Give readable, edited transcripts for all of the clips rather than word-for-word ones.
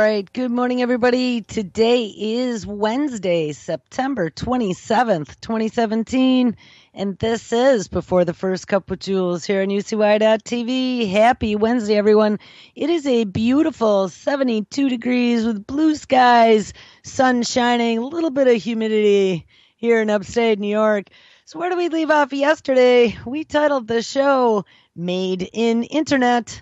right. Good morning, everybody. Today is Wednesday, September 27th, 2017. And this is Before the First Cup with Jules here on UCY.TV. Happy Wednesday, everyone. It is a beautiful 72 degrees with blue skies, sun shining, a little bit of humidity here in upstate New York. So where do we leave off yesterday? We titled the show Made in Internet.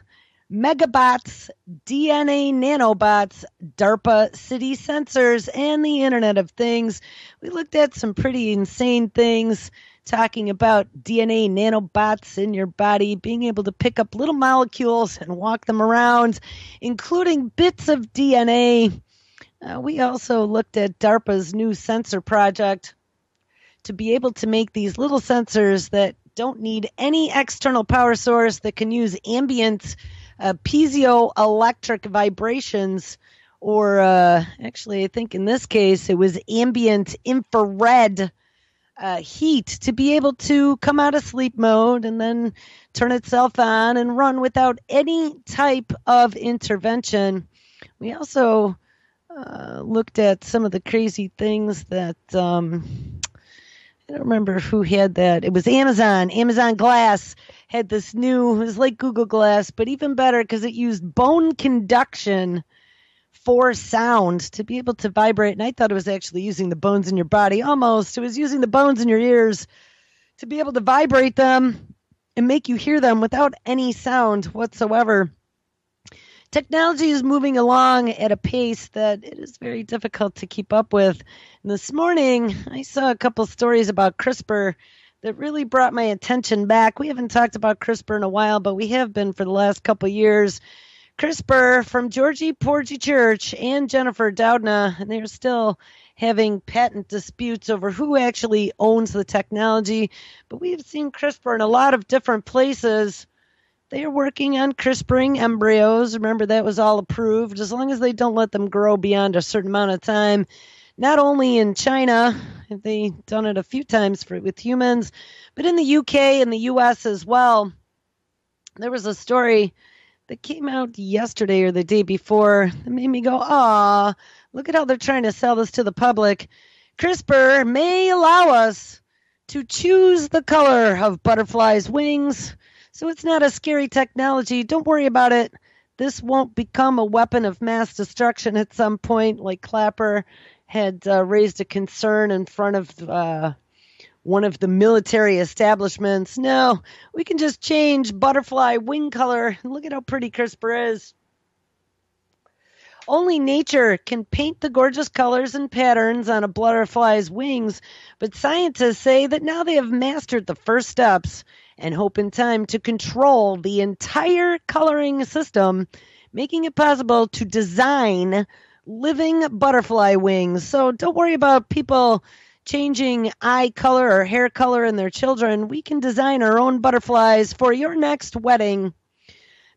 Megabots, DNA nanobots, DARPA city sensors, and the Internet of Things. We looked at some pretty insane things, talking about DNA nanobots in your body, being able to pick up little molecules and walk them around, including bits of DNA. We also looked at DARPA's new sensor project to be able to make these little sensors that don't need any external power source, that can use ambient piezoelectric vibrations, or actually I think in this case it was ambient infrared heat, to be able to come out of sleep mode and then turn itself on and run without any type of intervention. We also looked at some of the crazy things that I don't remember who had that. It was Amazon. Amazon Glass had this new, it was like Google Glass, but even better because it used bone conduction for sound to be able to vibrate. And I thought it was actually using the bones in your body. Almost. It was using the bones in your ears to be able to vibrate them and make you hear them without any sound whatsoever. Technology is moving along at a pace that it is very difficult to keep up with. And this morning, I saw a couple stories about CRISPR that really brought my attention back. We haven't talked about CRISPR in a while, but we have been for the last couple of years. CRISPR from Georgie Porgy Church and Jennifer Doudna, and they're still having patent disputes over who actually owns the technology. But we've seen CRISPR in a lot of different places. They are working on CRISPRing embryos. Remember, that was all approved, as long as they don't let them grow beyond a certain amount of time. Not only in China, they've done it a few times with humans, but in the UK and the US as well. There was a story that came out yesterday or the day before that made me go, look at how they're trying to sell this to the public. CRISPR may allow us to choose the color of butterflies' wings. So it's not a scary technology. Don't worry about it. This won't become a weapon of mass destruction at some point, like Clapper had raised a concern in front of one of the military establishments. No, we can just change butterfly wing color. Look at how pretty CRISPR is. Only nature can paint the gorgeous colors and patterns on a butterfly's wings, but scientists say that now they have mastered the first steps and hope in time to control the entire coloring system, making it possible to design living butterfly wings. So don't worry about people changing eye color or hair color in their children. We can design our own butterflies for your next wedding.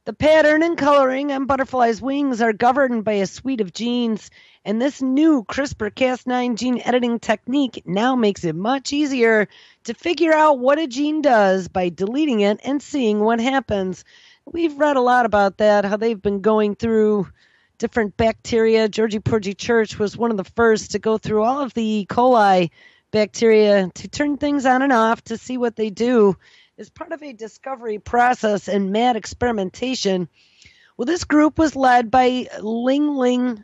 The pattern and coloring on butterflies' wings are governed by a suite of genes, and this new CRISPR-Cas9 gene editing technique now makes it much easier to figure out what a gene does by deleting it and seeing what happens. We've read a lot about that, how they've been going through different bacteria. Georgie Porgy Church was one of the first to go through all of the E. coli bacteria to turn things on and off to see what they do as part of a discovery process and mad experimentation. Well, this group was led by Linlin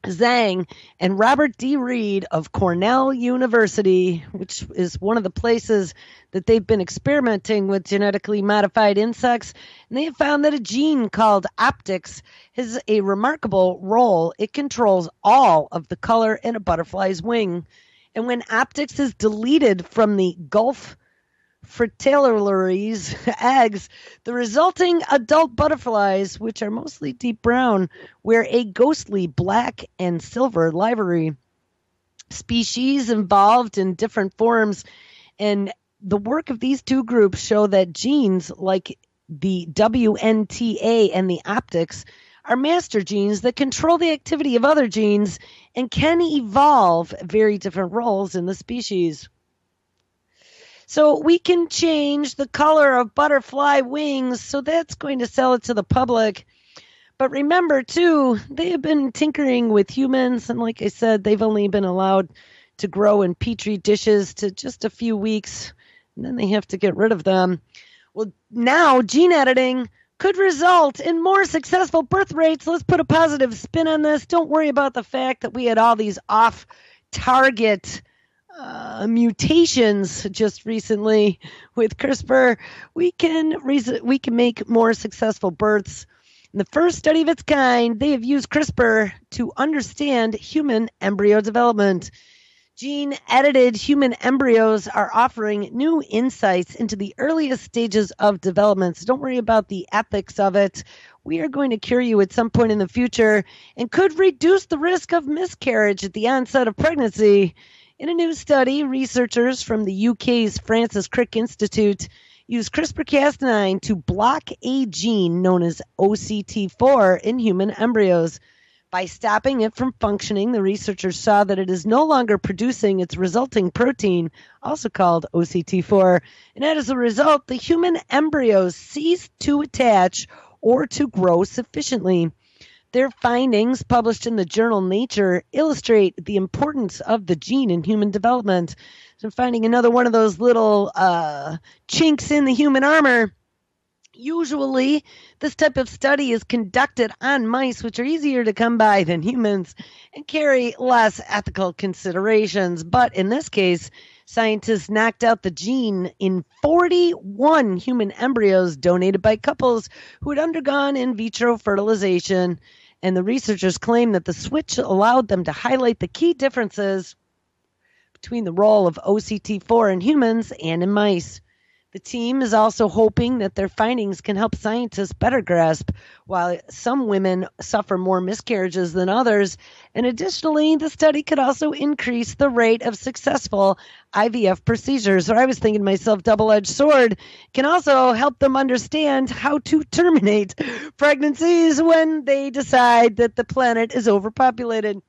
Zhang and Robert D. Reed of Cornell University, which is one of the places that they've been experimenting with genetically modified insects. And they have found that a gene called optics has a remarkable role. It controls all of the color in a butterfly's wing. And when optics is deleted from the Gulf fritillari's eggs, the resulting adult butterflies, which are mostly deep brown, wear a ghostly black and silver livery. Species involved in different forms, and the work of these two groups show that genes like the WNTA and the optics are master genes that control the activity of other genes and can evolve very different roles in the species. So we can change the color of butterfly wings, so that's going to sell it to the public. But remember, too, they have been tinkering with humans. And like I said, they've only been allowed to grow in petri dishes to just a few weeks. And then they have to get rid of them. Well, now gene editing could result in more successful birth rates. Let's put a positive spin on this. Don't worry about the fact that we had all these off-target mutations just recently with CRISPR. We can make more successful births. In the first study of its kind, they have used CRISPR to understand human embryo development. Gene-edited human embryos are offering new insights into the earliest stages of development. So don't worry about the ethics of it. We are going to cure you at some point in the future and could reduce the risk of miscarriage at the onset of pregnancy. In a new study, researchers from the UK's Francis Crick Institute used CRISPR-Cas9 to block a gene known as OCT4 in human embryos. By stopping it from functioning, the researchers saw that it is no longer producing its resulting protein, also called OCT4, and as a result, the human embryos ceased to attach or to grow sufficiently. Their findings, published in the journal Nature, illustrate the importance of the gene in human development. So finding another one of those little chinks in the human armor. Usually, this type of study is conducted on mice, which are easier to come by than humans and carry less ethical considerations. But in this case, scientists knocked out the gene in 41 human embryos donated by couples who had undergone in vitro fertilization. And the researchers claim that the switch allowed them to highlight the key differences between the role of OCT4 in humans and in mice. The team is also hoping that their findings can help scientists better grasp why some women suffer more miscarriages than others. And additionally, the study could also increase the rate of successful IVF procedures. Or I was thinking to myself, double-edged sword, can also help them understand how to terminate pregnancies when they decide that the planet is overpopulated.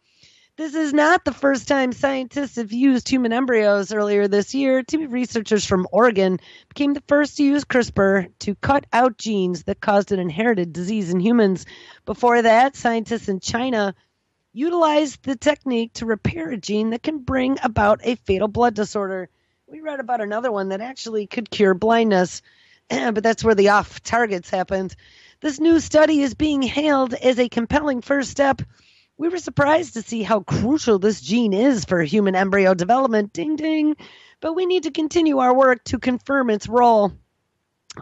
This is not the first time scientists have used human embryos. Earlier this year, a team of researchers from Oregon became the first to use CRISPR to cut out genes that caused an inherited disease in humans. Before that, scientists in China utilized the technique to repair a gene that can bring about a fatal blood disorder. We read about another one that actually could cure blindness, but that's where the off-targets happened. This new study is being hailed as a compelling first step. We were surprised to see how crucial this gene is for human embryo development, ding ding, but we need to continue our work to confirm its role.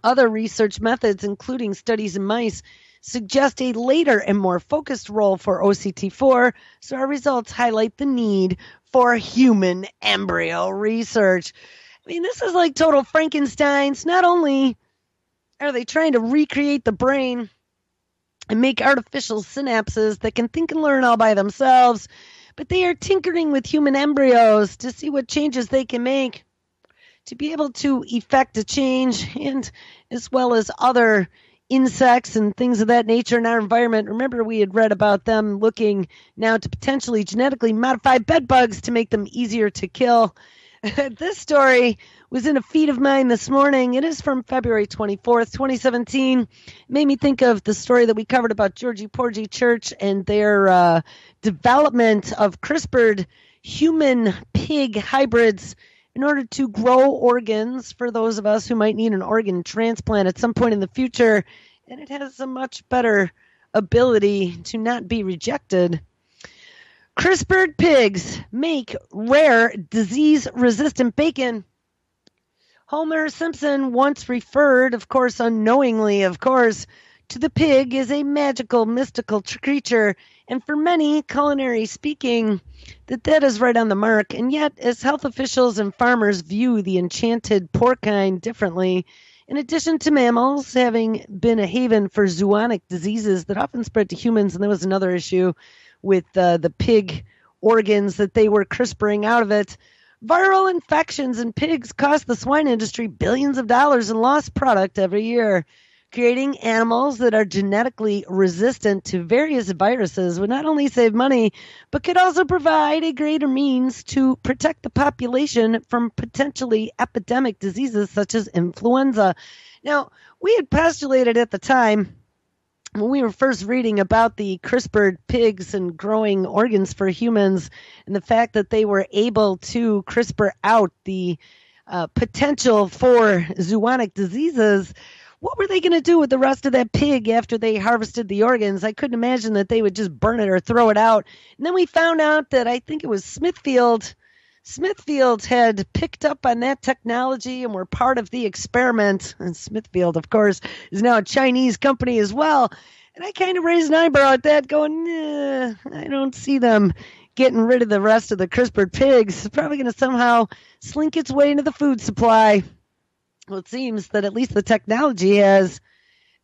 Other research methods, including studies in mice, suggest a later and more focused role for OCT4, so our results highlight the need for human embryo research. I mean, this is like total Frankenstein's. Not only are they trying to recreate the brain and make artificial synapses that can think and learn all by themselves, but they are tinkering with human embryos to see what changes they can make to be able to effect a change, and as well as other insects and things of that nature in our environment. Remember, we had read about them looking now to potentially genetically modify bed bugs to make them easier to kill. This story was in a feed of mine this morning. It is from February 24th, 2017. It made me think of the story that we covered about Georgie Porgy Church and their development of CRISPR'd human pig hybrids in order to grow organs for those of us who might need an organ transplant at some point in the future. And it has a much better ability to not be rejected. CRISPR'd pigs make rare disease-resistant bacon. Homer Simpson once referred, of course, unknowingly, to the pig as a magical, mystical creature. And for many, culinary speaking, that is right on the mark. And yet, as health officials and farmers view the enchanted porcine differently, in addition to mammals having been a haven for zoonotic diseases that often spread to humans, and there was another issue with the pig organs that they were CRISPRing out of it. Viral infections in pigs cost the swine industry billions of dollars in lost product every year. Creating animals that are genetically resistant to various viruses would not only save money, but could also provide a greater means to protect the population from potentially epidemic diseases such as influenza. Now, we had postulated at the time when we were first reading about the CRISPR pigs and growing organs for humans, and the fact that they were able to CRISPR out the potential for zoonotic diseases, what were they going to do with the rest of that pig after they harvested the organs? I couldn't imagine that they would just burn it or throw it out. And then we found out that I think it was Smithfield had picked up on that technology and were part of the experiment. And Smithfield, of course, is now a Chinese company as well. And I kind of raised an eyebrow at that, going, I don't see them getting rid of the rest of the CRISPR pigs. It's probably going to somehow slink its way into the food supply. Well, it seems that at least the technology has.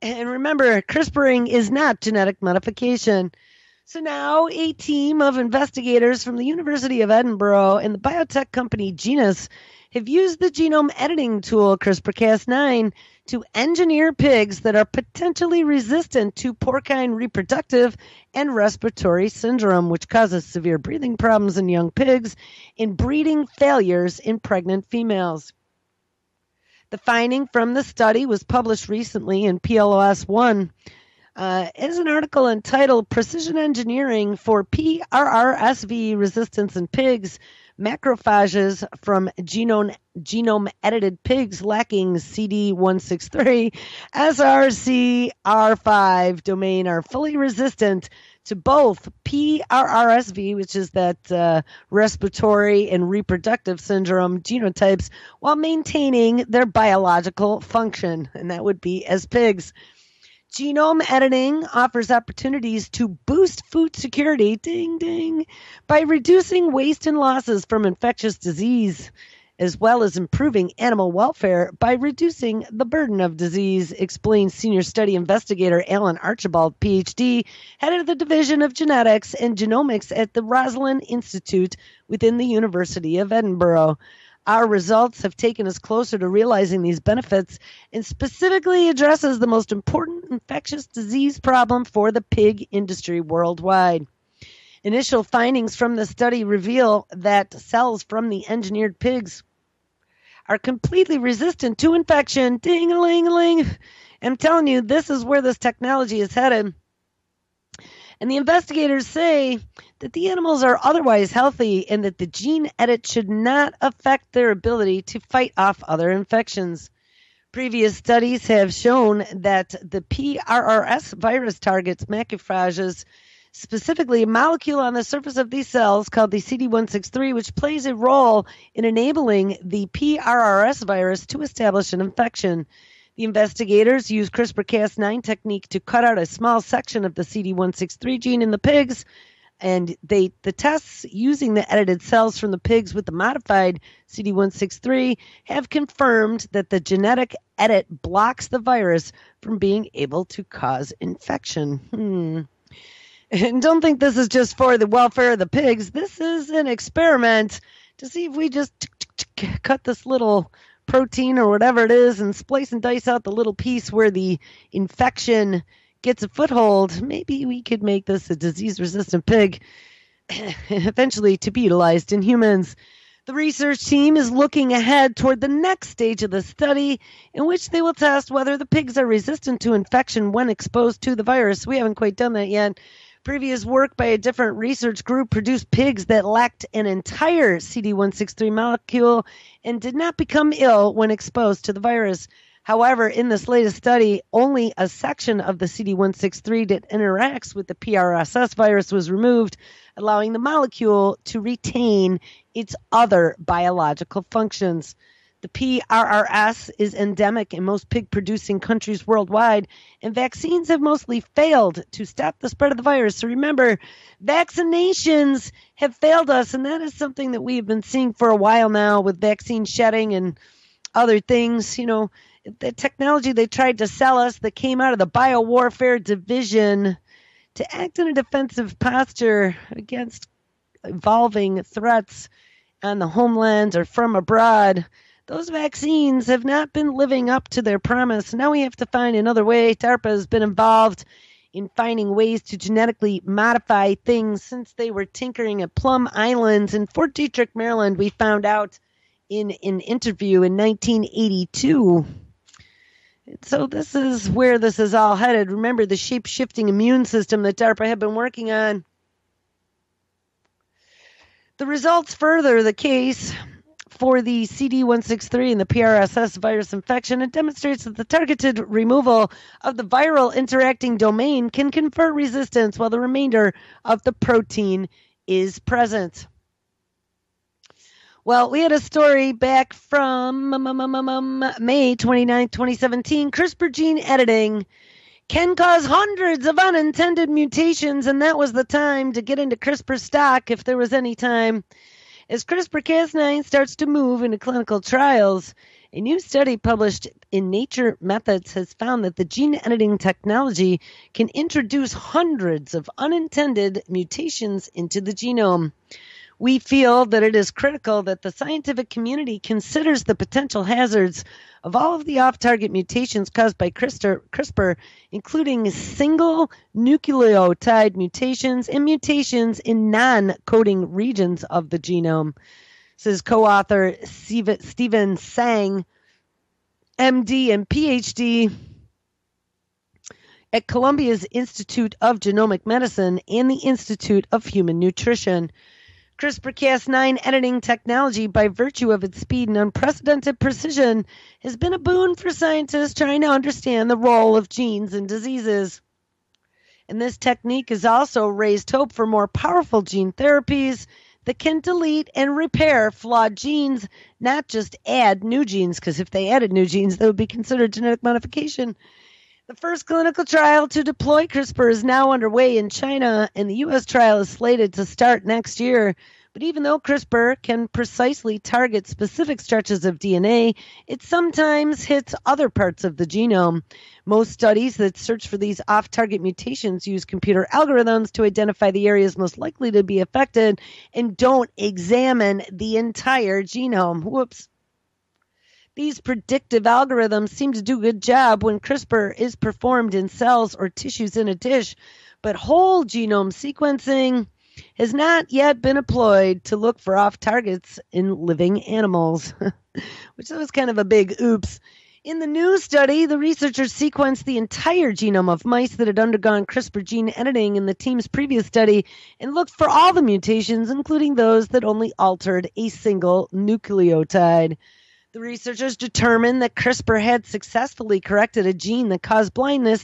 And remember, CRISPRing is not genetic modification. So now a team of investigators from the University of Edinburgh and the biotech company Genus have used the genome editing tool CRISPR-Cas9 to engineer pigs that are potentially resistant to porcine reproductive and respiratory syndrome, which causes severe breathing problems in young pigs and breeding failures in pregnant females. The finding from the study was published recently in PLOS One. Is an article entitled Precision Engineering for PRRSV Resistance in Pigs, Macrophages from Genome-Edited Pigs Lacking CD163, SRCR5 domain are fully resistant to both PRRSV, which is that respiratory and reproductive syndrome genotypes, while maintaining their biological function, and that would be as pigs. Genome editing offers opportunities to boost food security, ding, ding, by reducing waste and losses from infectious disease, as well as improving animal welfare by reducing the burden of disease, explains senior study investigator Alan Archibald, PhD, head of the Division of Genetics and Genomics at the Roslin Institute within the University of Edinburgh. Our results have taken us closer to realizing these benefits and specifically addresses the most important infectious disease problem for the pig industry worldwide. Initial findings from the study reveal that cells from the engineered pigs are completely resistant to infection. Ding-a-ling-a-ling. I'm telling you, this is where this technology is headed. And the investigators say that the animals are otherwise healthy and that the gene edit should not affect their ability to fight off other infections. Previous studies have shown that the PRRS virus targets macrophages, specifically a molecule on the surface of these cells called the CD163, which plays a role in enabling the PRRS virus to establish an infection. The investigators used CRISPR-Cas9 technique to cut out a small section of the CD163 gene in the pigs, and the tests using the edited cells from the pigs with the modified CD163 have confirmed that the genetic edit blocks the virus from being able to cause infection. And don't think this is just for the welfare of the pigs. This is an experiment to see if we just cut this little protein or whatever it is and splice and dice out the little piece where the infection gets a foothold. Maybe we could make this a disease-resistant pig eventually to be utilized in humans. The research team is looking ahead toward the next stage of the study, in which they will test whether the pigs are resistant to infection when exposed to the virus. We haven't quite done that yet. Previous work by a different research group produced pigs that lacked an entire CD163 molecule and did not become ill when exposed to the virus. However, in this latest study, only a section of the CD163 that interacts with the PRRS virus was removed, allowing the molecule to retain its other biological functions. The PRRS is endemic in most pig-producing countries worldwide, and vaccines have mostly failed to stop the spread of the virus. So remember, vaccinations have failed us, and that is something that we have been seeing for a while now with vaccine shedding and other things. You know, the technology they tried to sell us that came out of the biowarfare division to act in a defensive posture against evolving threats on the homeland or from abroad. Those vaccines have not been living up to their promise. Now we have to find another way. DARPA has been involved in finding ways to genetically modify things since they were tinkering at Plum Island in Fort Detrick, Maryland. We found out in an interview in 1982. So this is where this is all headed. Remember the shape-shifting immune system that DARPA had been working on. The results further the case for the CD163 and the PRSS virus infection. It demonstrates that the targeted removal of the viral interacting domain can confer resistance while the remainder of the protein is present. Well, we had a story back from May 29, 2017. CRISPR gene editing can cause hundreds of unintended mutations, and that was the time to get into CRISPR stock if there was any time. As CRISPR-Cas9 starts to move into clinical trials, a new study published in Nature Methods has found that the gene editing technology can introduce hundreds of unintended mutations into the genome. We feel that it is critical that the scientific community considers the potential hazards of all of the off-target mutations caused by CRISPR, including single nucleotide mutations and mutations in non-coding regions of the genome. Says co-author Stephen Sang, MD and PhD at Columbia's Institute of Genomic Medicine and the Institute of Human Nutrition. CRISPR-Cas9 editing technology, by virtue of its speed and unprecedented precision, has been a boon for scientists trying to understand the role of genes in diseases. And this technique has also raised hope for more powerful gene therapies that can delete and repair flawed genes, not just add new genes, because if they added new genes, that would be considered genetic modification. The first clinical trial to deploy CRISPR is now underway in China, and the U.S. trial is slated to start next year. But even though CRISPR can precisely target specific stretches of DNA, it sometimes hits other parts of the genome. Most studies that search for these off-target mutations use computer algorithms to identify the areas most likely to be affected and don't examine the entire genome. Whoops. These predictive algorithms seem to do a good job when CRISPR is performed in cells or tissues in a dish, but whole genome sequencing has not yet been employed to look for off-targets in living animals, which was kind of a big oops. In the new study, the researchers sequenced the entire genome of mice that had undergone CRISPR gene editing in the team's previous study and looked for all the mutations, including those that only altered a single nucleotide. The researchers determined that CRISPR had successfully corrected a gene that caused blindness,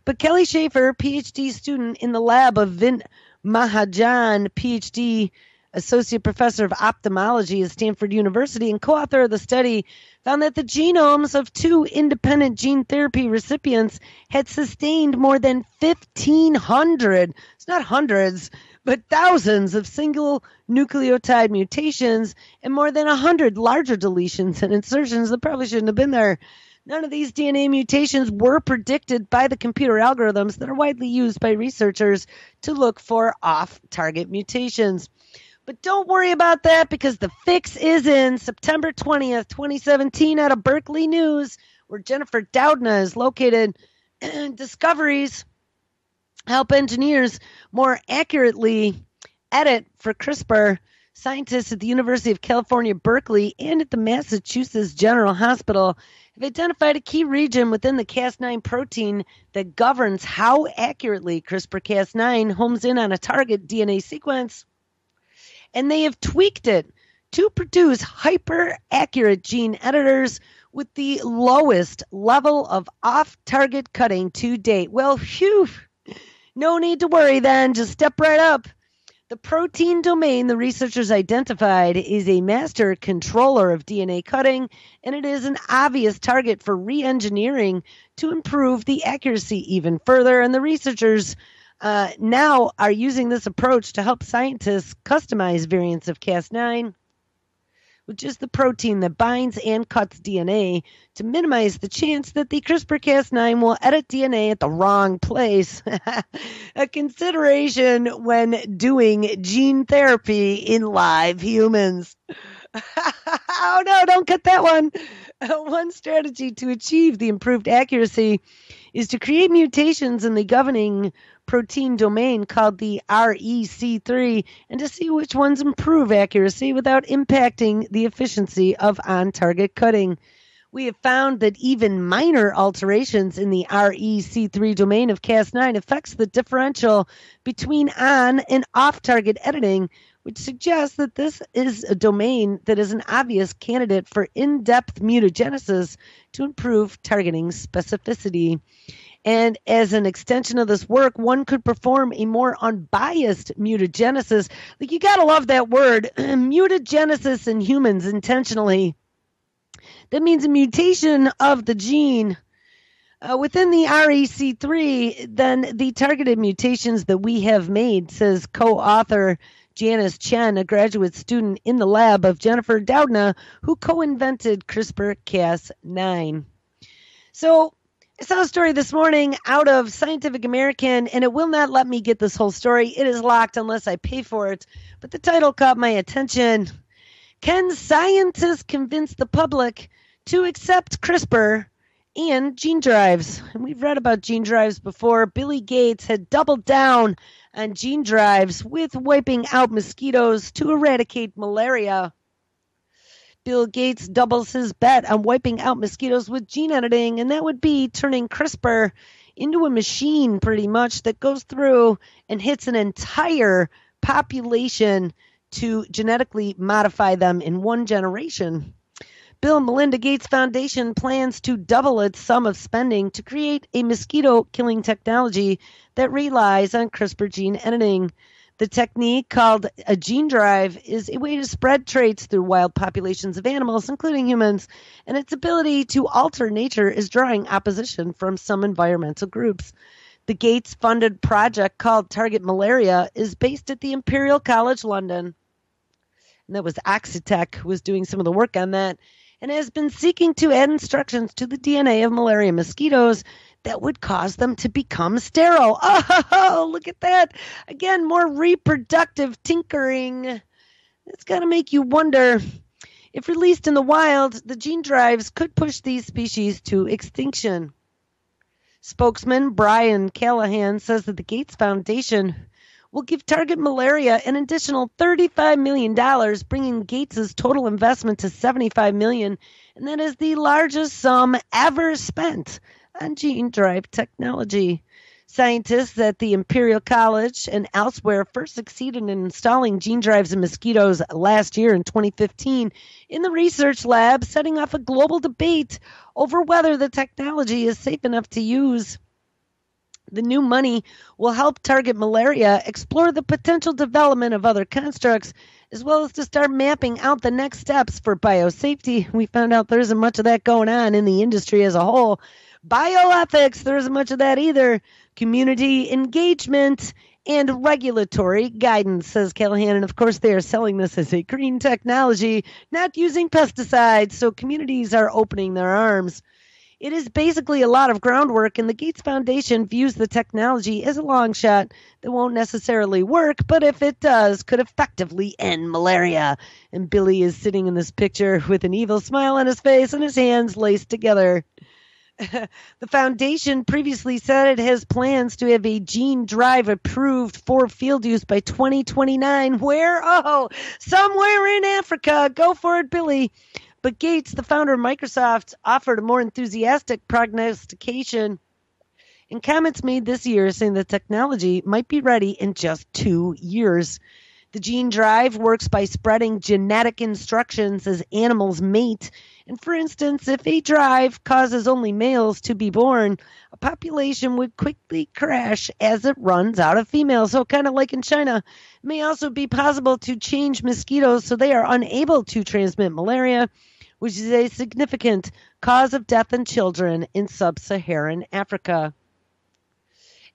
but Kelly Schaefer, PhD student in the lab of Vint Mahajan, PhD associate professor of ophthalmology at Stanford University and co-author of the study, found that the genomes of two independent gene therapy recipients had sustained more than 1,500, it's not hundreds, but thousands of single nucleotide mutations and more than 100 larger deletions and insertions that probably shouldn't have been there. None of these DNA mutations were predicted by the computer algorithms that are widely used by researchers to look for off-target mutations. But don't worry about that, because the fix is in. September 20th, 2017, out of Berkeley News, where Jennifer Doudna is located. Discoveries help engineers more accurately edit for CRISPR. Scientists at the University of California, Berkeley, and at the Massachusetts General Hospital have identified a key region within the Cas9 protein that governs how accurately CRISPR-Cas9 homes in on a target DNA sequence. And they have tweaked it to produce hyper-accurate gene editors with the lowest level of off-target cutting to date. Well, phew, no need to worry then, just step right up. The protein domain the researchers identified is a master controller of DNA cutting, and it is an obvious target for re-engineering to improve the accuracy even further. And the researchers now are using this approach to help scientists customize variants of Cas9, which is the protein that binds and cuts DNA, to minimize the chance that the CRISPR-Cas9 will edit DNA at the wrong place. A consideration when doing gene therapy in live humans. Oh no, don't cut that one. One strategy to achieve the improved accuracy is to create mutations in the governing protein domain called the REC3 and to see which ones improve accuracy without impacting the efficiency of on-target cutting. We have found that even minor alterations in the REC3 domain of Cas9 affects the differential between on and off-target editing, which suggests that this is a domain that is an obvious candidate for in-depth mutagenesis to improve targeting specificity. And as an extension of this work, one could perform a more unbiased mutagenesis. Like, you gotta love that word, mutagenesis in humans intentionally. That means a mutation of the gene within the REC3, then the targeted mutations that we have made, says co-author Janice Chen, a graduate student in the lab of Jennifer Doudna, who co-invented CRISPR-Cas9. So I saw a story this morning out of Scientific American, and it will not let me get this whole story. It is locked unless I pay for it. But the title caught my attention. Can scientists convince the public to accept CRISPR and gene drives? And we've read about gene drives before. Billy Gates had doubled down on gene drives with wiping out mosquitoes to eradicate malaria. Bill Gates doubles his bet on wiping out mosquitoes with gene editing, and that would be turning CRISPR into a machine pretty much that goes through and hits an entire population to genetically modify them in one generation. Bill and Melinda Gates Foundation plans to double its sum of spending to create a mosquito-killing technology that relies on CRISPR gene editing. The technique, called a gene drive, is a way to spread traits through wild populations of animals, including humans, and its ability to alter nature is drawing opposition from some environmental groups. The Gates-funded project, called Target Malaria, is based at the Imperial College London. And that was Oxitec who was doing some of the work on that, and has been seeking to add instructions to the DNA of malaria mosquitoes that would cause them to become sterile. Oh, look at that. Again, more reproductive tinkering. It's got to make you wonder, if released in the wild, the gene drives could push these species to extinction. Spokesman Brian Callahan says that the Gates Foundation will give Target Malaria an additional $35 million, bringing Gates' total investment to $75 million, and that is the largest sum ever spent on gene drive technology. Scientists at the Imperial College and elsewhere first succeeded in installing gene drives in mosquitoes last year in 2015 in the research lab, setting off a global debate over whether the technology is safe enough to use. The new money will help Target Malaria explore the potential development of other constructs, as well as to start mapping out the next steps for biosafety. We found out there isn't much of that going on in the industry as a whole. Bioethics, there isn't much of that either. Community engagement and regulatory guidance, says Callahan. And of course, they are selling this as a green technology, not using pesticides, so communities are opening their arms. It is basically a lot of groundwork, and the Gates Foundation views the technology as a long shot that won't necessarily work, but if it does, could effectively end malaria. And Billy is sitting in this picture with an evil smile on his face and his hands laced together. The foundation previously said it has plans to have a gene drive approved for field use by 2029. Where? Oh, somewhere in Africa. Go for it, Billy. But Gates, the founder of Microsoft, offered a more enthusiastic prognostication in comments made this year, saying the technology might be ready in just 2 years. The gene drive works by spreading genetic instructions as animals mate. And for instance, if a drive causes only males to be born, a population would quickly crash as it runs out of females. So kind of like in China. It may also be possible to change mosquitoes so they are unable to transmit malaria, which is a significant cause of death in children in sub-Saharan Africa.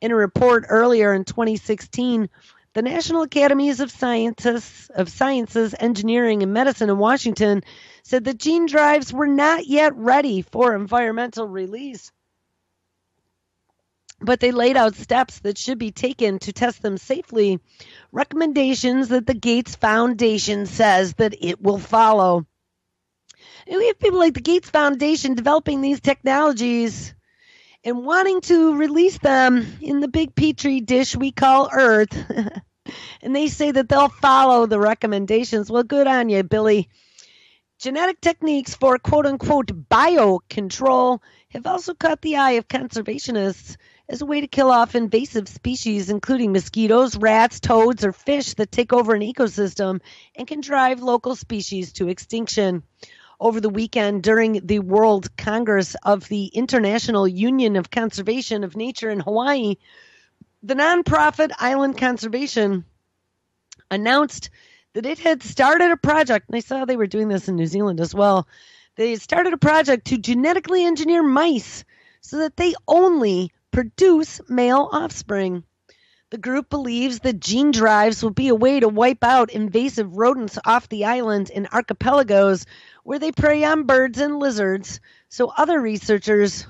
In a report earlier in 2016, the National Academies of Sciences, Engineering, and Medicine in Washington said that gene drives were not yet ready for environmental release, but they laid out steps that should be taken to test them safely, recommendations that the Gates Foundation says that it will follow. And we have people like the Gates Foundation developing these technologies and wanting to release them in the big petri dish we call Earth. And they say that they'll follow the recommendations. Well, good on you, Billy. Genetic techniques for quote-unquote biocontrol have also caught the eye of conservationists as a way to kill off invasive species, including mosquitoes, rats, toads, or fish that take over an ecosystem and can drive local species to extinction. Over the weekend, during the World Congress of the International Union of Conservation of Nature in Hawaii, the nonprofit Island Conservation announced that it had started a project, and I saw they were doing this in New Zealand as well. They started a project to genetically engineer mice so that they only produce male offspring. The group believes that gene drives will be a way to wipe out invasive rodents off the island in archipelagos where they prey on birds and lizards. So other researchers,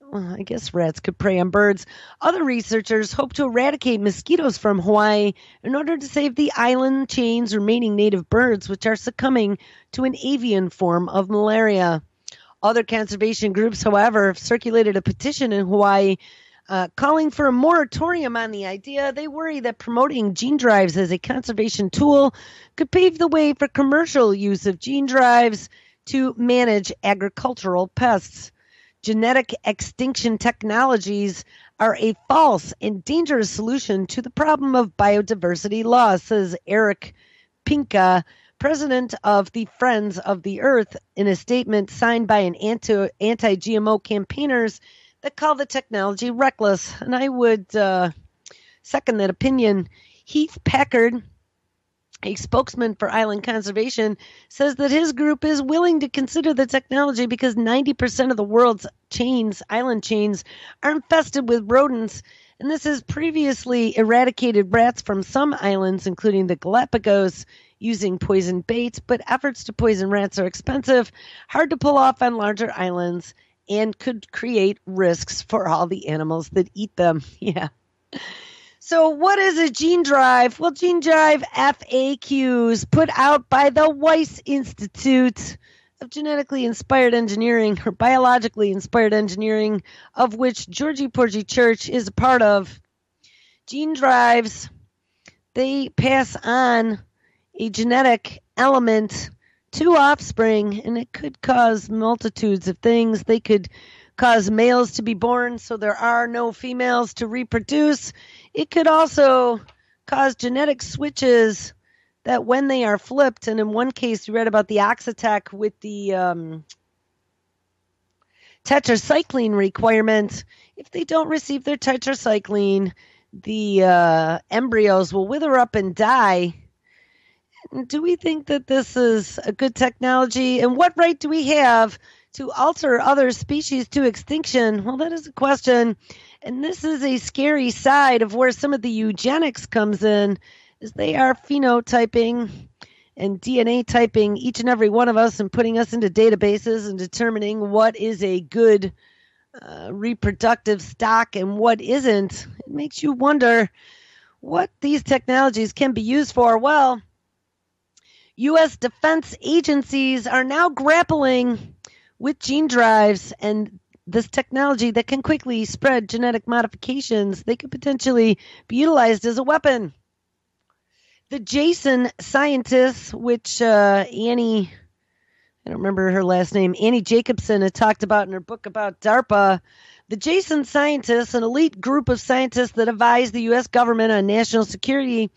well, I guess rats could prey on birds. Other researchers hope to eradicate mosquitoes from Hawaii in order to save the island chain's remaining native birds, which are succumbing to an avian form of malaria. Other conservation groups, however, have circulated a petition in Hawaii calling for a moratorium on the idea. They worry that promoting gene drives as a conservation tool could pave the way for commercial use of gene drives to manage agricultural pests. Genetic extinction technologies are a false and dangerous solution to the problem of biodiversity loss, says Eric Pinka, president of the Friends of the Earth, in a statement signed by an anti-GMO campaigners that call the technology reckless. And I would second that opinion. Heath Packard, a spokesman for Island Conservation, says that his group is willing to consider the technology because 90% of the world's island chains, are infested with rodents, and this has previously eradicated rats from some islands, including the Galapagos, using poison bait, but efforts to poison rats are expensive, hard to pull off on larger islands, and could create risks for all the animals that eat them. Yeah. So what is a gene drive? Well, gene drive FAQs put out by the Weiss Institute of Genetically Inspired Engineering, or Biologically Inspired Engineering, of which Georgie Porgy Church is a part of. Gene drives, they pass on a genetic element to offspring, and it could cause multitudes of things. They could cause males to be born so there are no females to reproduce. It could also cause genetic switches that when they are flipped, and in one case you read about the Oxitec with the tetracycline requirement, if they don't receive their tetracycline, the embryos will wither up and die. Do we think that this is a good technology? And what right do we have to alter other species to extinction? Well, that is a question. And this is a scary side of where some of the eugenics comes in, is they are phenotyping and DNA typing each and every one of us and putting us into databases and determining what is a good reproductive stock and what isn't. It makes you wonder what these technologies can be used for. Well, U.S. defense agencies are now grappling with gene drives and this technology that can quickly spread genetic modifications. They could potentially be utilized as a weapon. The Jason scientists, which Annie, I don't remember her last name, Annie Jacobson had talked about in her book about DARPA. The Jason scientists, an elite group of scientists that advise the U.S. government on national security,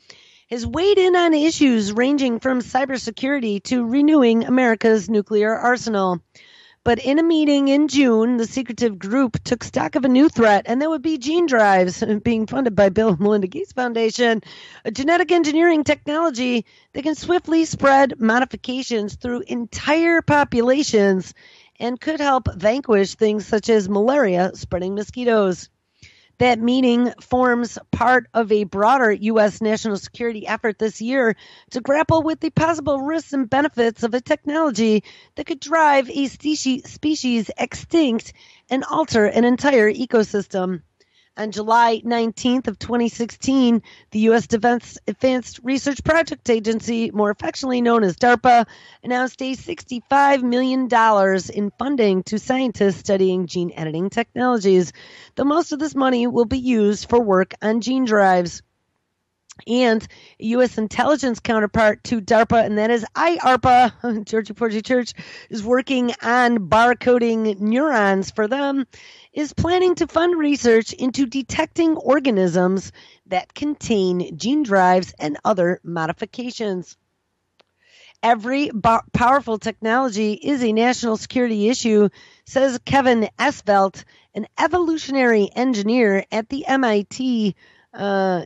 has weighed in on issues ranging from cybersecurity to renewing America's nuclear arsenal. But in a meeting in June, the secretive group took stock of a new threat, and that would be gene drives, being funded by Bill and Melinda Gates Foundation, a genetic engineering technology that can swiftly spread modifications through entire populations and could help vanquish things such as malaria spreading mosquitoes. That meeting forms part of a broader U.S. national security effort this year to grapple with the possible risks and benefits of a technology that could drive a species extinct and alter an entire ecosystem. On July 19th of 2016, the U.S. Defense Advanced Research Project Agency, more affectionately known as DARPA, announced a $65 million in funding to scientists studying gene editing technologies. Though most of this money will be used for work on gene drives. and a U.S. intelligence counterpart to DARPA, and that is IARPA. Georgie Porgy Church is working on barcoding neurons for them, is planning to fund research into detecting organisms that contain gene drives and other modifications. Every powerful technology is a national security issue, says Kevin Esvelt, an evolutionary engineer at the MIT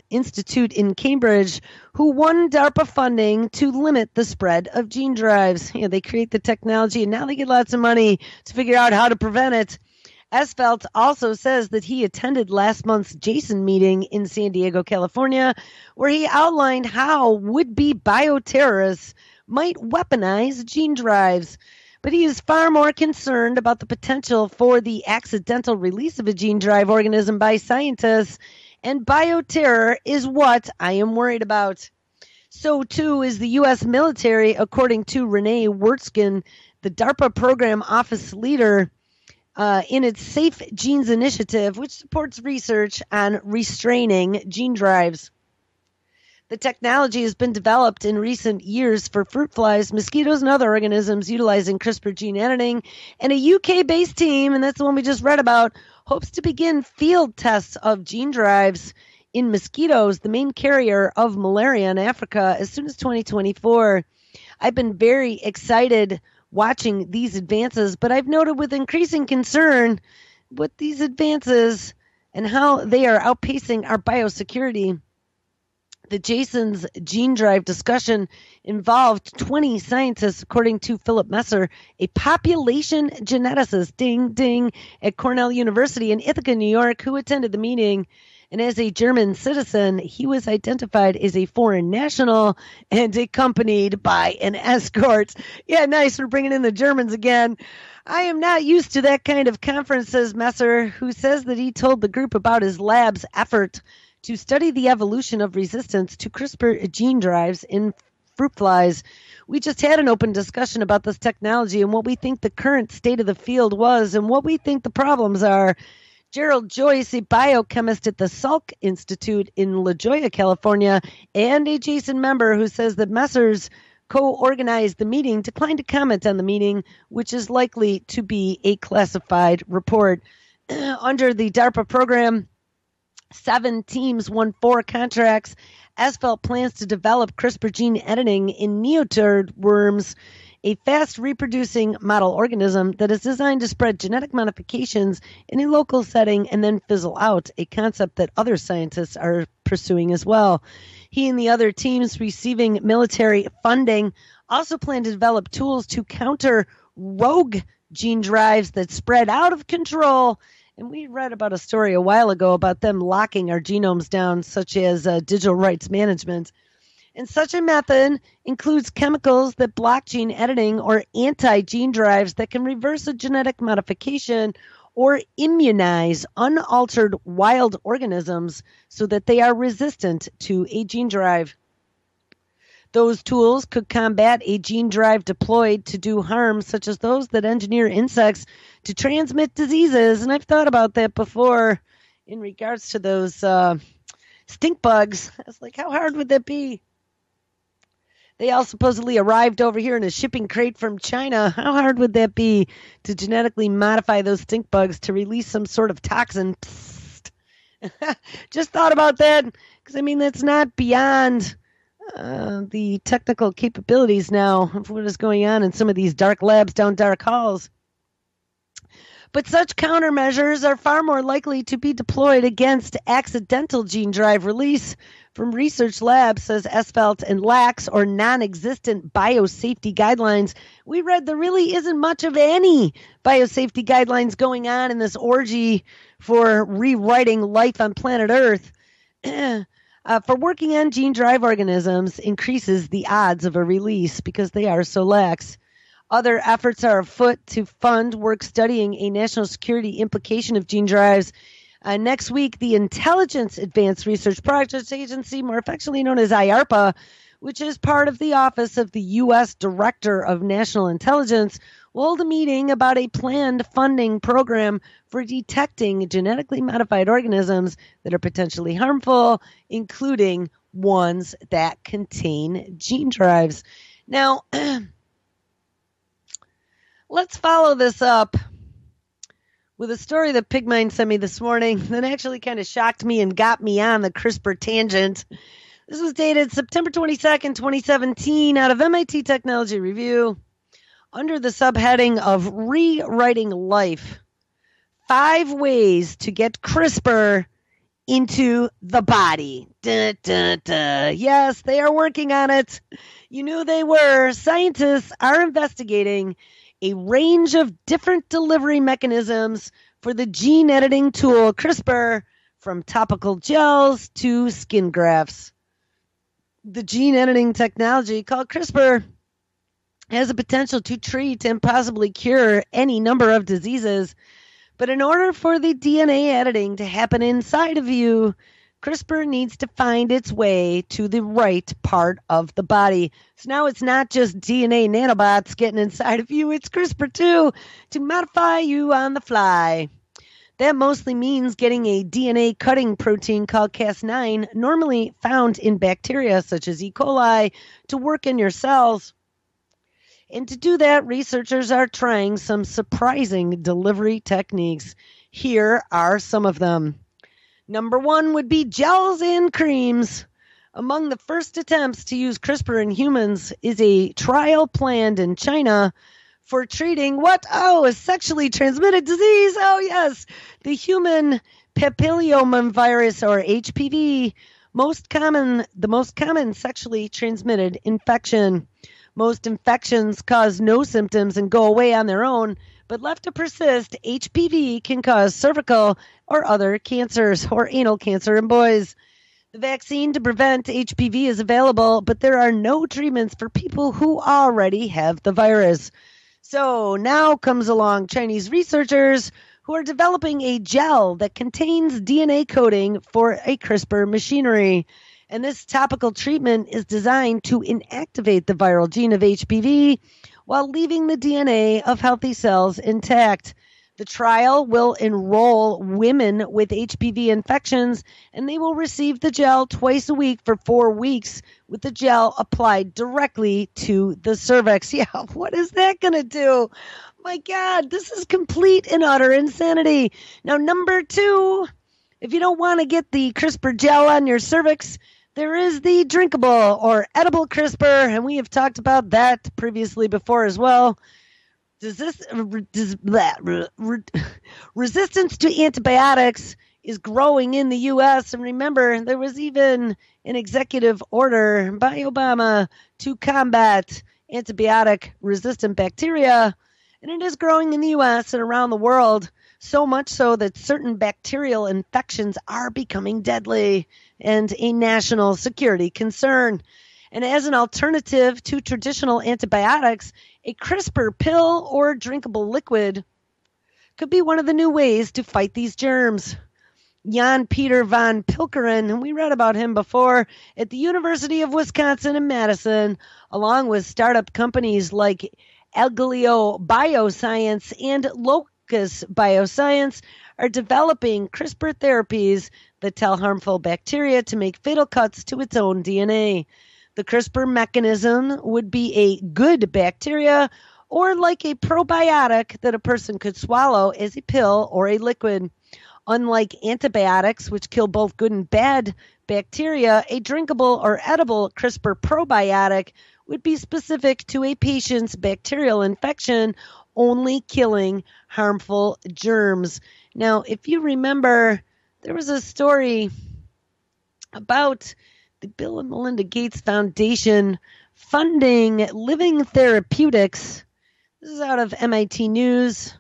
Institute in Cambridge, who won DARPA funding to limit the spread of gene drives. You know, they create the technology and now they get lots of money to figure out how to prevent it. Esvelt also says that he attended last month's Jason meeting in San Diego, California, where he outlined how would-be bioterrorists might weaponize gene drives. But he is far more concerned about the potential for the accidental release of a gene drive organism by scientists, and bioterror is what I am worried about. So, too, is the U.S. military, according to Renee Wertzkin, the DARPA program office leader, in its Safe Genes initiative, which supports research on restraining gene drives. The technology has been developed in recent years for fruit flies, mosquitoes, and other organisms utilizing CRISPR gene editing. And a UK-based team, and that's the one we just read about, hopes to begin field tests of gene drives in mosquitoes, the main carrier of malaria in Africa, as soon as 2024. I've been very excited watching these advances, but I've noted with increasing concern with these advances and how they are outpacing our biosecurity. The Jason's gene drive discussion involved 20 scientists, according to Philip Messer, a population geneticist, ding, ding, at Cornell University in Ithaca, New York, who attended the meeting. And as a German citizen, he was identified as a foreign national and accompanied by an escort. Yeah, nice. We're bringing in the Germans again. I am not used to that kind of conference, says Messer, who says that he told the group about his lab's effort to study the evolution of resistance to CRISPR gene drives in fruit flies. We just had an open discussion about this technology and what we think the current state of the field was and what we think the problems are. Gerald Joyce, a biochemist at the Salk Institute in La Jolla, California, and a Jason member who says that Messer's co-organized the meeting, declined to comment on the meeting, which is likely to be a classified report. Under the DARPA program, 7 teams won 4 contracts. Asphalt plans to develop CRISPR gene editing in neotard worms, a fast-reproducing model organism that is designed to spread genetic modifications in a local setting and then fizzle out, a concept that other scientists are pursuing as well. He and the other teams receiving military funding also plan to develop tools to counter rogue gene drives that spread out of control. And we read about a story a while ago about them locking our genomes down, such as digital rights management. And such a method includes chemicals that block gene editing or anti-gene drives that can reverse a genetic modification or immunize unaltered wild organisms so that they are resistant to a gene drive. Those tools could combat a gene drive deployed to do harm, such as those that engineer insects to transmit diseases. And I've thought about that before in regards to those stink bugs. I was like, how hard would that be? They all supposedly arrived over here in a shipping crate from China. How hard would that be to genetically modify those stink bugs to release some sort of toxin? Just thought about that because, I mean, that's not beyond the technical capabilities now of what is going on in some of these dark labs down dark halls. But such countermeasures are far more likely to be deployed against accidental gene drive release from research labs, says Esfelt, and lax or non-existent biosafety guidelines. We read there really isn't much of any biosafety guidelines going on in this orgy for rewriting life on planet Earth. For working on gene drive organisms increases the odds of a release because they are so lax. Other efforts are afoot to fund work studying a national security implication of gene drives. Next week, the Intelligence Advanced Research Projects Agency, more affectionately known as IARPA, which is part of the Office of the U.S. Director of National Intelligence, will hold a meeting about a planned funding program for detecting genetically modified organisms that are potentially harmful, including ones that contain gene drives. Now, let's follow this up with a story that Pigmine sent me this morning that actually kind of shocked me and got me on the CRISPR tangent. This was dated September 22nd, 2017, out of MIT Technology Review, under the subheading of Rewriting Life, 5 ways to get CRISPR into the body. Dun, dun, dun. Yes, they are working on it. You knew they were. Scientists are investigating a range of different delivery mechanisms for the gene editing tool CRISPR, from topical gels to skin grafts. The gene editing technology called CRISPR has the potential to treat and possibly cure any number of diseases. But in order for the DNA editing to happen inside of you, CRISPR needs to find its way to the right part of the body. So now it's not just DNA nanobots getting inside of you, it's CRISPR too, to modify you on the fly. That mostly means getting a DNA cutting protein called Cas9, normally found in bacteria such as E. coli, to work in your cells. And to do that, researchers are trying some surprising delivery techniques. Here are some of them. Number 1 would be gels and creams. Among the first attempts to use CRISPR in humans is a trial planned in China for treating what? Oh, a sexually transmitted disease. Oh, yes. The human papillomavirus, or HPV, the most common sexually transmitted infection. Most infections cause no symptoms and go away on their own, but left to persist, HPV can cause cervical or other cancers, or anal cancer in boys. The vaccine to prevent HPV is available, but there are no treatments for people who already have the virus. So now comes along Chinese researchers who are developing a gel that contains DNA coding for a CRISPR machinery. And this topical treatment is designed to inactivate the viral gene of HPV while leaving the DNA of healthy cells intact. The trial will enroll women with HPV infections, and they will receive the gel twice a week for 4 weeks, with the gel applied directly to the cervix. Yeah, what is that going to do? My God, this is complete and utter insanity. Now, number 2, if you don't want to get the CRISPR gel on your cervix, there is the drinkable or edible CRISPR, and we have talked about that previously before as well. Resistance to antibiotics is growing in the U.S. And remember, there was even an executive order by Obama to combat antibiotic-resistant bacteria. And it is growing in the U.S. and around the world, so much so that certain bacterial infections are becoming deadly and a national security concern. And as an alternative to traditional antibiotics, a CRISPR pill or drinkable liquid could be one of the new ways to fight these germs. Jan Peter von Pilkeren, and we read about him before, at the University of Wisconsin in Madison, along with startup companies like Eligo Bioscience and Locus Bioscience, are developing CRISPR therapies that tell harmful bacteria to make fatal cuts to its own DNA. The CRISPR mechanism would be a good bacteria, or like a probiotic that a person could swallow as a pill or a liquid. Unlike antibiotics, which kill both good and bad bacteria, a drinkable or edible CRISPR probiotic would be specific to a patient's bacterial infection, only killing harmful germs. Now, if you remember, there was a story about the Bill and Melinda Gates Foundation funding living therapeutics. This is out of MIT News,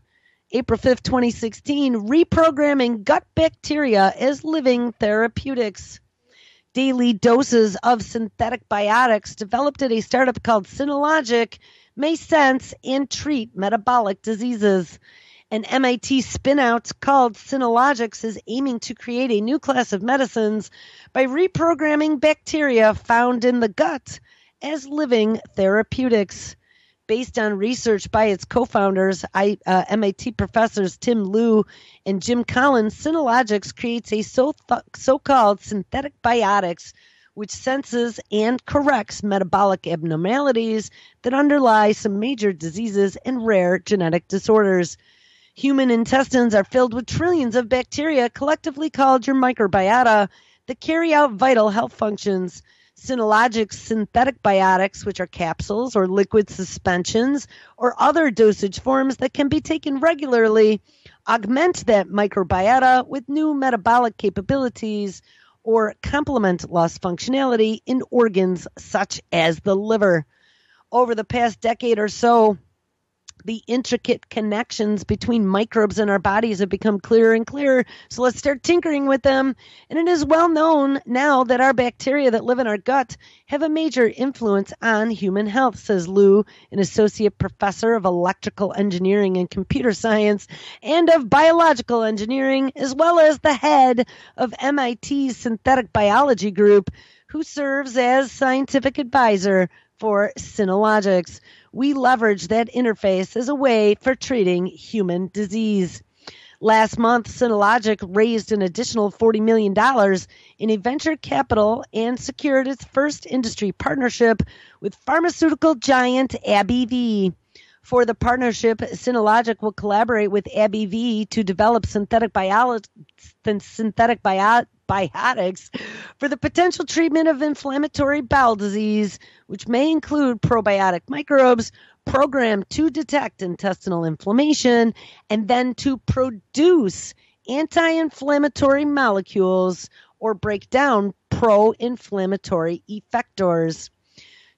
April 5th, 2016, reprogramming gut bacteria as living therapeutics. Daily doses of synthetic biotics developed at a startup called Synologic may sense and treat metabolic diseases. An MIT spin-out called Synologics is aiming to create a new class of medicines by reprogramming bacteria found in the gut as living therapeutics. Based on research by its co-founders, MIT professors Tim Liu and Jim Collins, Synologics creates a so-called synthetic biotics which senses and corrects metabolic abnormalities that underlie some major diseases and rare genetic disorders. Human intestines are filled with trillions of bacteria, collectively called your microbiota, that carry out vital health functions. Synologic synthetic biotics, which are capsules or liquid suspensions or other dosage forms that can be taken regularly, augment that microbiota with new metabolic capabilities or complement lost functionality in organs such as the liver. Over the past decade or so, the intricate connections between microbes in our bodies have become clearer and clearer. So let's start tinkering with them. And it is well known now that our bacteria that live in our gut have a major influence on human health, says Lou, an associate professor of electrical engineering and computer science and of biological engineering, as well as the head of MIT's synthetic biology group, who serves as scientific advisor for Synologics. We leverage that interface as a way for treating human disease. Last month, Synologic raised an additional $40 million in a venture capital and secured its first industry partnership with pharmaceutical giant AbbVie. For the partnership, Synologic will collaborate with AbbVie to develop synthetic biotics for the potential treatment of inflammatory bowel disease, which may include probiotic microbes programmed to detect intestinal inflammation and then to produce anti-inflammatory molecules or break down pro-inflammatory effectors.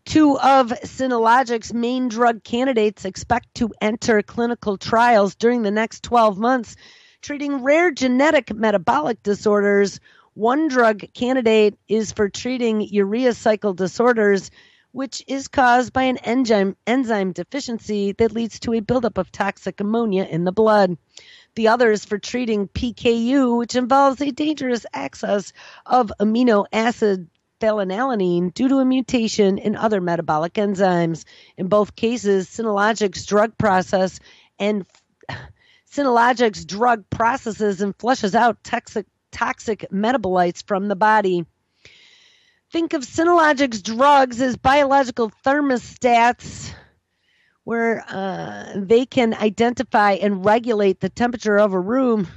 Two of Synologic's main drug candidates expect to enter clinical trials during the next 12 months, treating rare genetic metabolic disorders. One drug candidate is for treating urea cycle disorders, which is caused by an enzyme deficiency that leads to a buildup of toxic ammonia in the blood. The other is for treating PKU, which involves a dangerous excess of amino acid phenylalanine due to a mutation in other metabolic enzymes. In both cases, Synologic's drug processes and flushes out toxic metabolites from the body. Think of Synologic's drugs as biological thermostats where they can identify and regulate the temperature of a room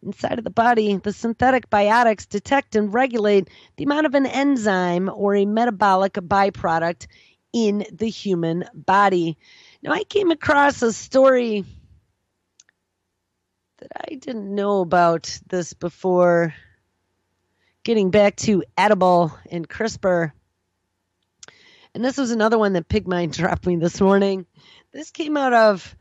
inside of the body. The synthetic biotics detect and regulate the amount of an enzyme or a metabolic byproduct in the human body. Now, I came across a story that I didn't know about this before, getting back to edible and CRISPR. And this was another one that Pigmine dropped me this morning. This came out of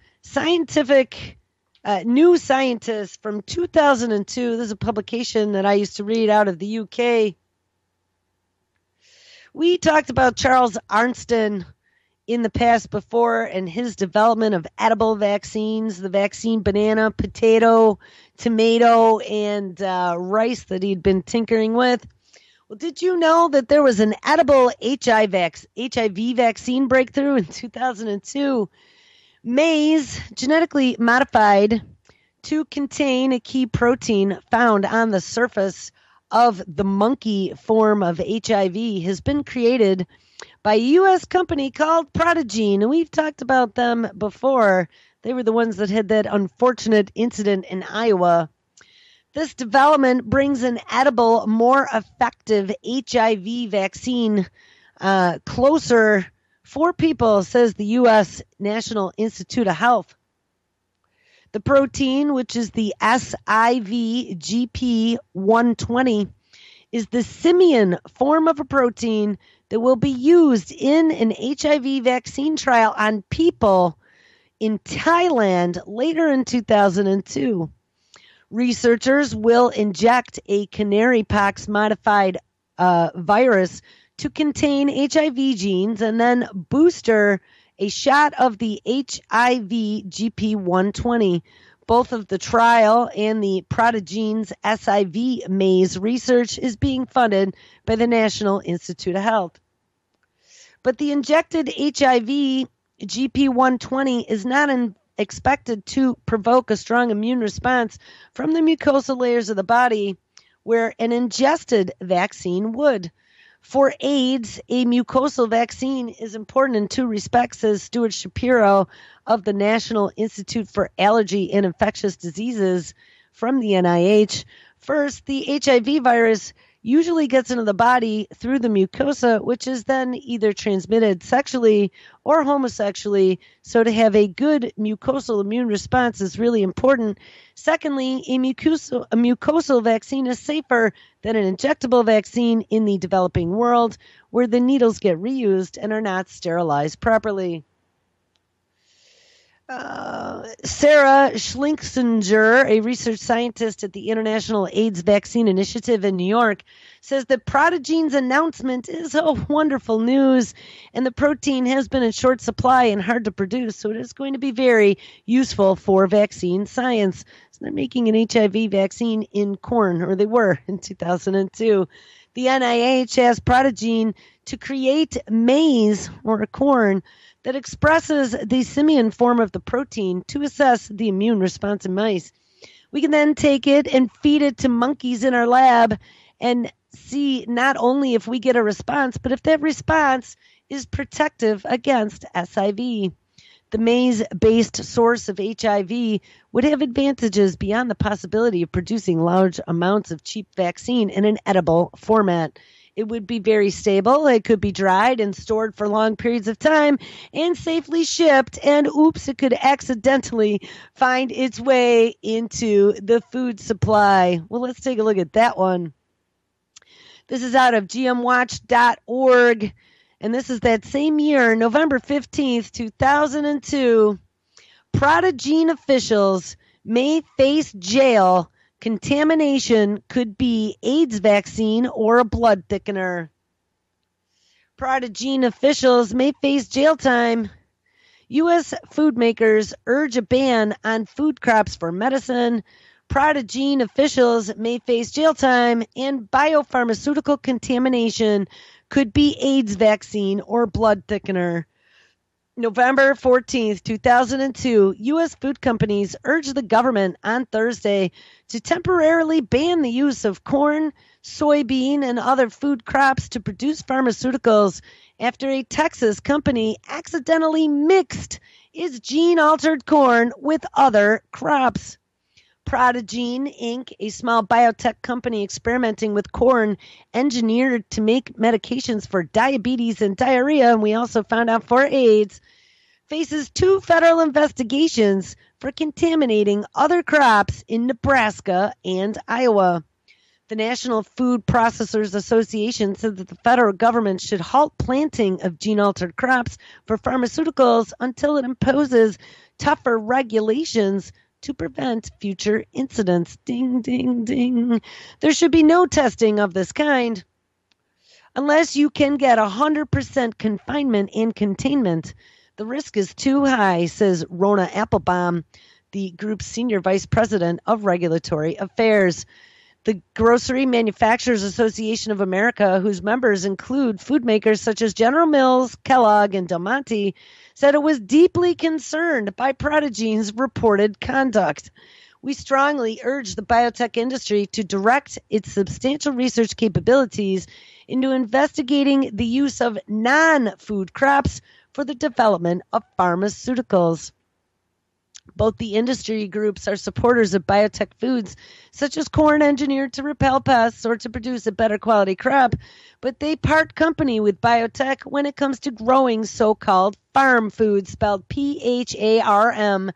New Scientist from 2002. This is a publication that I used to read out of the UK. We talked about Charles Arntzen in the past before and his development of edible vaccines, the vaccine banana, potato, tomato, and rice that he'd been tinkering with. Well, did you know that there was an edible HIV vaccine breakthrough in 2002? Maize, genetically modified to contain a key protein found on the surface of the monkey form of HIV, has been created by a U.S. company called Protogene, and we've talked about them before. They were the ones that had that unfortunate incident in Iowa. This development brings an edible, more effective HIV vaccine closer for people, says the U.S. National Institute of Health. The protein, which is the SIVGP120, is the simian form of a protein that will be used in an HIV vaccine trial on people in Thailand later in 2002. Researchers will inject a canary pox modified virus to contain HIV genes and then booster a shot of the SIVGP120. Both of the trial and the Protogene's SIV maize research is being funded by the National Institute of Health. But the injected HIV GP120 is not expected to provoke a strong immune response from the mucosal layers of the body where an ingested vaccine would. For AIDS, a mucosal vaccine is important in two respects, says Stuart Shapiro of the National Institute for Allergy and Infectious Diseases from the NIH. First, the HIV virus usually gets into the body through the mucosa, which is then either transmitted sexually or homosexually. So to have a good mucosal immune response is really important. Secondly, a mucosal vaccine is safer than an injectable vaccine in the developing world, where the needles get reused and are not sterilized properly. Sarah Schlinksinger, a research scientist at the International AIDS Vaccine Initiative in New York, says that Protogene's announcement is wonderful news, and the protein has been in short supply and hard to produce, so it is going to be very useful for vaccine science. So they're making an HIV vaccine in corn, or they were in 2002. The NIH asked Protogene to create maize, or corn, that expresses the simian form of the protein to assess the immune response in mice. We can then take it and feed it to monkeys in our lab and see not only if we get a response, but if that response is protective against SIV. The maize-based source of HIV would have advantages beyond the possibility of producing large amounts of cheap vaccine in an edible format. It would be very stable. It could be dried and stored for long periods of time and safely shipped. And oops, it could accidentally find its way into the food supply. Well, let's take a look at that one. This is out of gmwatch.org. And this is that same year, November 15th, 2002. Protogene officials may face jail. Contamination could be AIDS vaccine or a blood thickener. Protogene officials may face jail time. U.S. food makers urge a ban on food crops for medicine. Protogene officials may face jail time, and biopharmaceutical contamination could be AIDS vaccine or blood thickener. November 14th, 2002, U.S. food companies urged the government on Thursday to temporarily ban the use of corn, soybean, and other food crops to produce pharmaceuticals after a Texas company accidentally mixed its gene-altered corn with other crops. Protogene, Inc., a small biotech company experimenting with corn engineered to make medications for diabetes and diarrhea, and we also found out for AIDS, faces 2 federal investigations for contaminating other crops in Nebraska and Iowa. The National Food Processors Association said that the federal government should halt planting of gene-altered crops for pharmaceuticals until it imposes tougher regulations to prevent future incidents. Ding, ding, ding. There should be no testing of this kind unless you can get 100% confinement and containment. The risk is too high, says Rona Applebaum, the group's senior vice president of regulatory affairs. The Grocery Manufacturers Association of America, whose members include food makers such as General Mills, Kellogg, and Del Monte, said it was deeply concerned by Protogene's reported conduct. We strongly urge the biotech industry to direct its substantial research capabilities into investigating the use of non-food crops for the development of pharmaceuticals. Both the industry groups are supporters of biotech foods, such as corn engineered to repel pests or to produce a better quality crop, but they part company with biotech when it comes to growing so-called farm foods, spelled PHARM,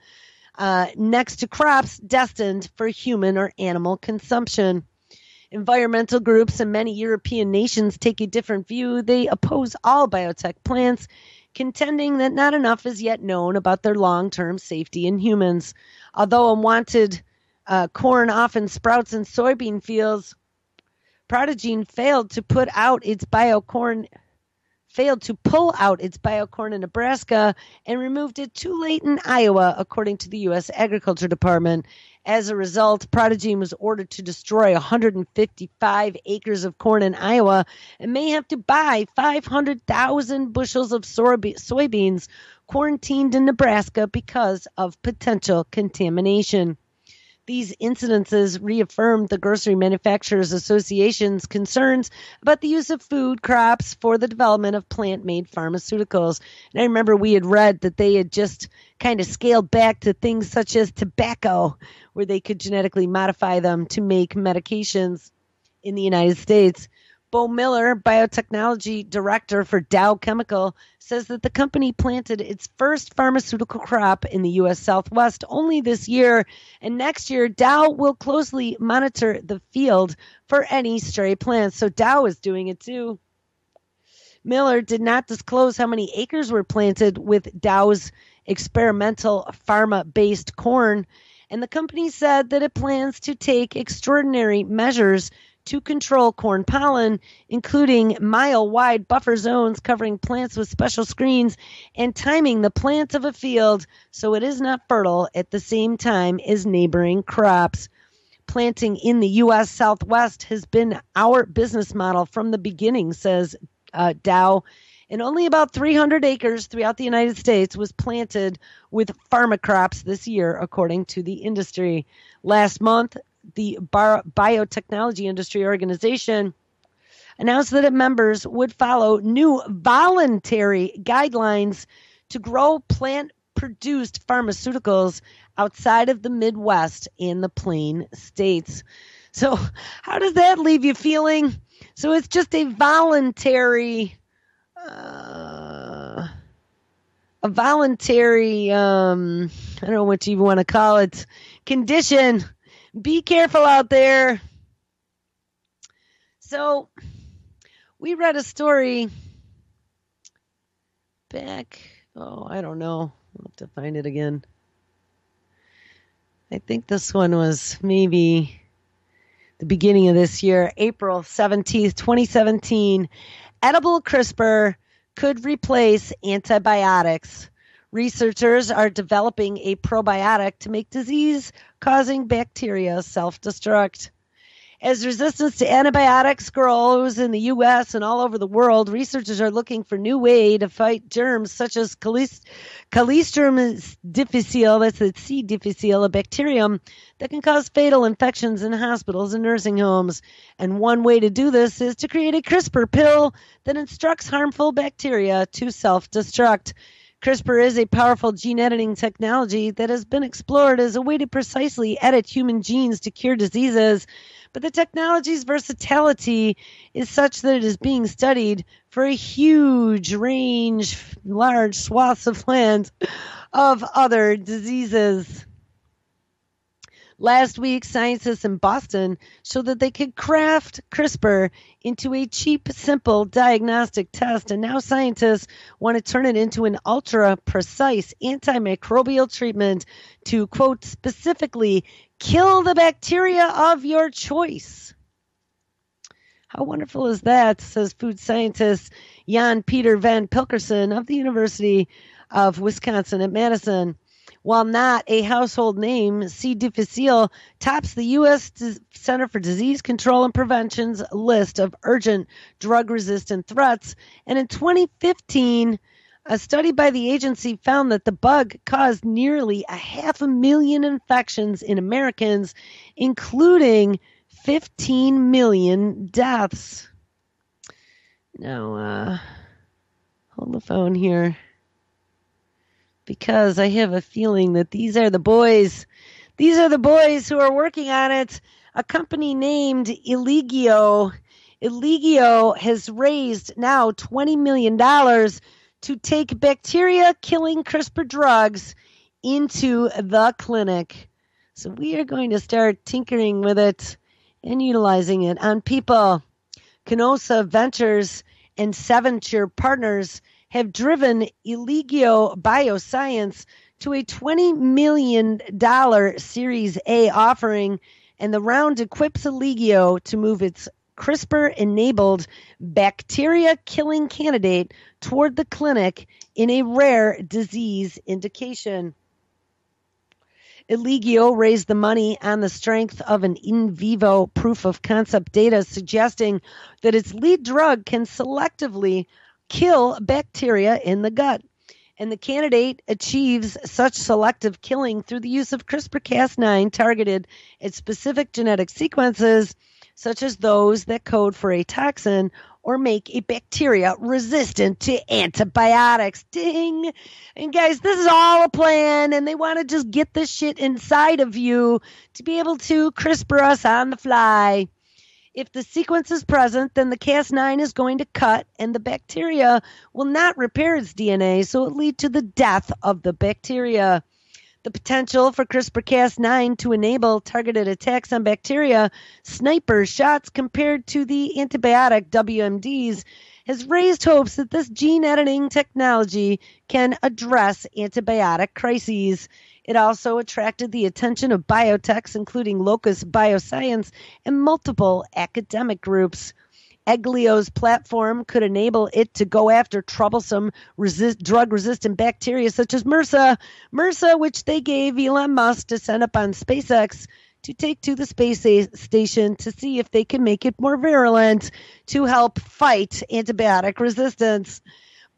next to crops destined for human or animal consumption. Environmental groups in many European nations take a different view. They oppose all biotech plants, contending that not enough is yet known about their long-term safety in humans. Although unwanted corn often sprouts in soybean fields, Protogene failed to pull out its biocorn in Nebraska and removed it too late in Iowa, according to the U.S. Agriculture Department. As a result, Protogene was ordered to destroy 155 acres of corn in Iowa and may have to buy 500,000 bushels of soybeans quarantined in Nebraska because of potential contamination. These incidences reaffirmed the Grocery Manufacturers Association's concerns about the use of food crops for the development of plant-made pharmaceuticals. And I remember we had read that they had just kind of scaled back to things such as tobacco, where they could genetically modify them to make medications in the United States. Bo Miller, biotechnology director for Dow Chemical, says that the company planted its first pharmaceutical crop in the U.S. Southwest only this year, and next year Dow will closely monitor the field for any stray plants. So Dow is doing it too. Miller did not disclose how many acres were planted with Dow's experimental pharma-based corn, and the company said that it plans to take extraordinary measures to control corn pollen, including mile-wide buffer zones covering plants with special screens and timing the plant of a field so it is not fertile at the same time as neighboring crops. Planting in the U.S. Southwest has been our business model from the beginning, says Dow, and only about 300 acres throughout the United States was planted with pharma crops this year, according to the industry. Last month, the Biotechnology Industry Organization announced that its members would follow new voluntary guidelines to grow plant-produced pharmaceuticals outside of the Midwest and the Plain States. So how does that leave you feeling? So it's just a voluntary, I don't know what you want to call it, condition. Be careful out there. So we read a story back, I don't know. I'll have to find it again. I think this one was maybe the beginning of this year, April 17th, 2017. Edible CRISPR could replace antibiotics. Researchers are developing a probiotic to make disease-causing bacteria self-destruct. As resistance to antibiotics grows in the U.S. and all over the world, researchers are looking for new ways to fight germs such as Colistrium difficile, that's the C. difficile, a bacterium that can cause fatal infections in hospitals and nursing homes. And one way to do this is to create a CRISPR pill that instructs harmful bacteria to self-destruct. CRISPR is a powerful gene editing technology that has been explored as a way to precisely edit human genes to cure diseases, but the technology's versatility is such that it is being studied for a huge range, large swaths of land of other diseases. Last week, scientists in Boston showed that they could craft CRISPR into a cheap, simple diagnostic test, and now scientists want to turn it into an ultra-precise antimicrobial treatment to, quote, specifically kill the bacteria of your choice. How wonderful is that, says food scientist Jan Peter Van Pilkerson of the University of Wisconsin at Madison. While not a household name, C. difficile tops the U.S. Center for Disease Control and Prevention's list of urgent drug-resistant threats. And in 2015, a study by the agency found that the bug caused nearly 500,000 infections in Americans, including 15 million deaths. Now, hold the phone here, because I have a feeling that these are the boys. These are the boys who are working on it. A company named Eligo. Eligo has raised now $20 million to take bacteria-killing CRISPR drugs into the clinic. So we are going to start tinkering with it and utilizing it on people. Canosa Ventures and Seventure Partners have driven Eligo Bioscience to a $20 million Series A offering, and the round equips Eligo to move its CRISPR-enabled bacteria-killing candidate toward the clinic in a rare disease indication. Eligo raised the money on the strength of an in vivo proof of concept data suggesting that its lead drug can selectively kill bacteria in the gut. And the candidate achieves such selective killing through the use of CRISPR-Cas9 targeted at specific genetic sequences, such as those that code for a toxin or make a bacteria resistant to antibiotics. Ding! And guys, this is all a plan, and they want to just get this shit inside of you to be able to CRISPR us on the fly. If the sequence is present, then the Cas9 is going to cut, and the bacteria will not repair its DNA, so it will lead to the death of the bacteria. The potential for CRISPR-Cas9 to enable targeted attacks on bacteria, sniper shots compared to the antibiotic WMDs, has raised hopes that this gene editing technology can address antibiotic crises. It also attracted the attention of biotechs, including Locus Bioscience and multiple academic groups. Eglio's platform could enable it to go after troublesome drug-resistant bacteria such as MRSA, which they gave Elon Musk to send up on SpaceX to take to the space station to see if they can make it more virulent to help fight antibiotic resistance.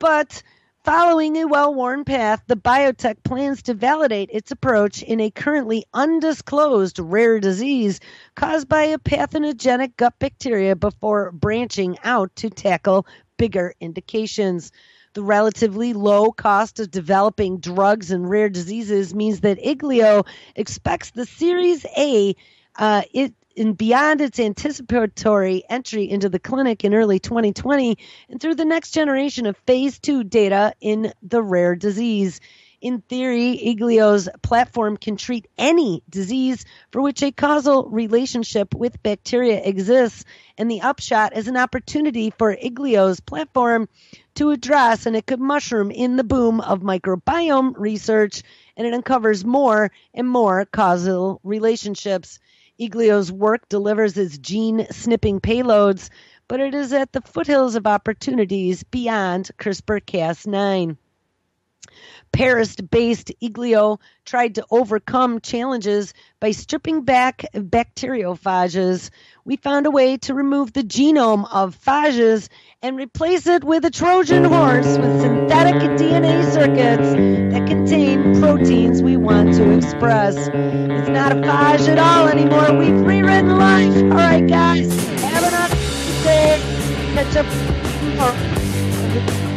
But following a well-worn path, the biotech plans to validate its approach in a currently undisclosed rare disease caused by a pathogenic gut bacteria before branching out to tackle bigger indications. The relatively low cost of developing drugs in rare diseases means that Iglio expects the Series A and beyond its anticipatory entry into the clinic in early 2020 and through the next generation of phase 2 data in the rare disease. In theory, Iglio's platform can treat any disease for which a causal relationship with bacteria exists, and the upshot is an opportunity for Iglio's platform to address, and it could mushroom in the boom of microbiome research, and it uncovers more and more causal relationships. Iglio's work delivers its gene-snipping payloads, but it is at the foothills of opportunities beyond CRISPR-Cas9. Paris-based Eligo tried to overcome challenges by stripping back bacteriophages. We found a way to remove the genome of phages and replace it with a Trojan horse with synthetic DNA circuits that contain proteins we want to express. It's not a phage at all anymore. We've rewritten life. All right, guys. Have an awesome day. Catch up.